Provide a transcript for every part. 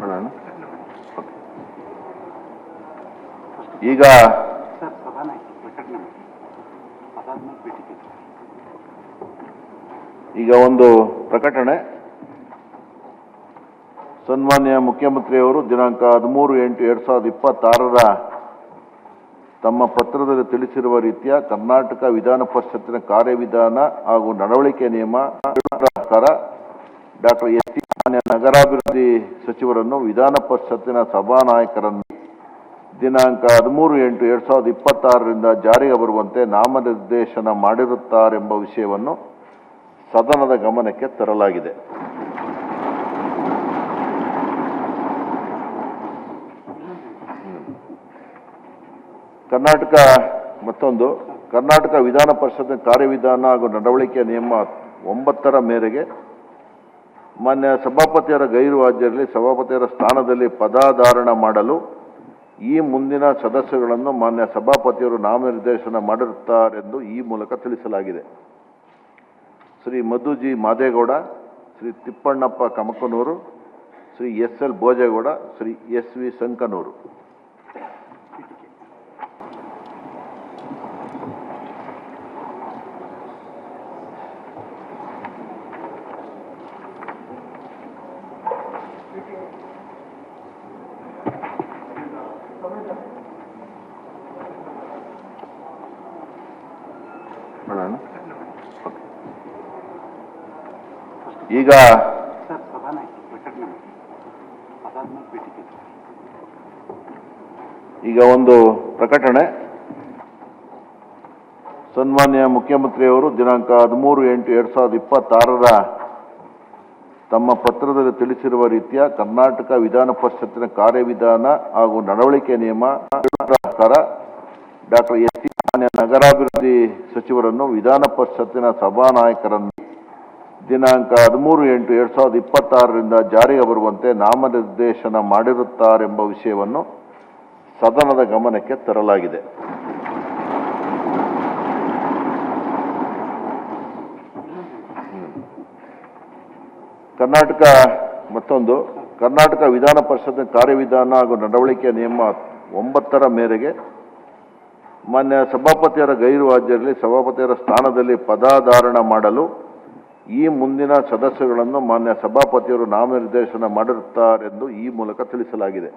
ಮಾಡೋಣ. ಈಗ ಒಂದು ಪ್ರಕಟಣೆ. ಸನ್ಮಾನ್ಯ ಮುಖ್ಯಮಂತ್ರಿಯವರು ದಿನಾಂಕ 13/8/2026 ತಮ್ಮ ಪತ್ರದಲ್ಲಿ ತಿಳಿಸಿರುವ ರೀತಿಯ ಕರ್ನಾಟಕ ವಿಧಾನ ಪರಿಷತ್ತಿನ ಕಾರ್ಯವಿಧಾನ ಹಾಗೂ ನಡವಳಿಕೆ ನಿಯಮ ಪ್ರಕಾರ ಡಾಕ್ಟರ್ ಎಸ್ ಟಿ ಮಾನ್ಯ ನಗರಾಭಿವೃದ್ಧಿ ಸಚಿವರನ್ನು ವಿಧಾನ ಪರಿಷತ್ತಿನ ಸಭಾನಾಯಕರನ್ನು ದಿನಾಂಕ 13/8/2026 ಜಾರಿಗೆ ಬರುವಂತೆ ನಾಮನಿರ್ದೇಶನ ಮಾಡಿರುತ್ತಾರೆಂಬ ವಿಷಯವನ್ನು ಸದನದ ಗಮನಕ್ಕೆ ತರಲಾಗಿದೆ. ಕರ್ನಾಟಕ ವಿಧಾನ ಪರಿಷತ್ತಿನ ಕಾರ್ಯವಿಧಾನ ಹಾಗೂ ನಡವಳಿಕೆ ನಿಯಮ 9 ಮೇರೆಗೆ ಮಾನ್ಯ ಸಭಾಪತಿಯರ ಗೈರು ಹಾಜರಿಯಲ್ಲಿ ಸಭಾಪತಿಯರ ಸ್ಥಾನದಲ್ಲಿ ಪದಧಾರಣ ಮಾಡಲು ಈ ಮುಂದಿನ ಸದಸ್ಯರುಗಳನ್ನು ಮಾನ್ಯ ಸಭಾಪತಿಯರು ನಾಮನಿರ್ದೇಶನ ಮಾಡಿರುತ್ತಾರೆಂದು ಈ ಮೂಲಕ ತಿಳಿಸಲಾಗಿದೆ. ಶ್ರೀ ಮಧು G Madegowda, Shri Thippannappa Kamakanur, Shri SL. Bhojegowda, Shri SV. Sankanur. ಈಗ ಒಂದು ಪ್ರಕಟಣೆ. ಸನ್ಮಾನ್ಯ ಮುಖ್ಯಮಂತ್ರಿಯವರು ದಿನಾಂಕ 13/8/2026 ತಮ್ಮ ಪತ್ರದಲ್ಲಿ ತಿಳಿಸಿರುವ ರೀತಿಯ ಕರ್ನಾಟಕ ವಿಧಾನ ಪರಿಷತ್ತಿನ ಕಾರ್ಯವಿಧಾನ ಹಾಗೂ ನಡವಳಿಕೆ ನಿಯಮ ಪ್ರಕಾರ ಡಾಕ್ಟರ್ ಎಸ್ ಟಿ ಮಾನ್ಯ ನಗರಾಭಿವೃದ್ಧಿ ಸಚಿವರನ್ನು ವಿಧಾನ ಪರಿಷತ್ತಿನ ಸಭಾನಾಯಕರನ್ನು ದಿನಾಂಕ 13/8/2026 ಜಾರಿಗೆ ಬರುವಂತೆ ನಾಮನಿರ್ದೇಶನ ಮಾಡಿರುತ್ತಾರೆಂಬ ವಿಷಯವನ್ನು ಸದನದ ಗಮನಕ್ಕೆ ತರಲಾಗಿದೆ. ಕರ್ನಾಟಕ ವಿಧಾನ ಪರಿಷತ್ತಿನ ಕಾರ್ಯವಿಧಾನ ಹಾಗೂ ನಡವಳಿಕೆ ನಿಯಮ 9 ಮೇರೆಗೆ ಮಾನ್ಯ ಸಭಾಪತಿಯರ ಗೈರು ಹಾಜರಿಯಲ್ಲಿ ಸಭಾಪತಿಯರ ಸ್ಥಾನದಲ್ಲಿ ಪದಧಾರಣ ಮಾಡಲು ಈ ಮುಂದಿನ ಸದಸ್ಯರುಗಳನ್ನು ಮಾನ್ಯ ಸಭಾಪತಿಯರು ನಾಮನಿರ್ದೇಶನ ಮಾಡಿರುತ್ತಾರೆಂದು ಈ ಮೂಲಕ ತಿಳಿಸಲಾಗಿದೆ.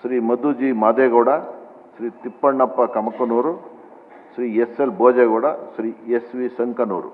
ಶ್ರೀ ಮಧು G Madegowda, Shri Thippannappa Kamakanur, Shri SL. Bhojegowda, Shri SV. Sankanur.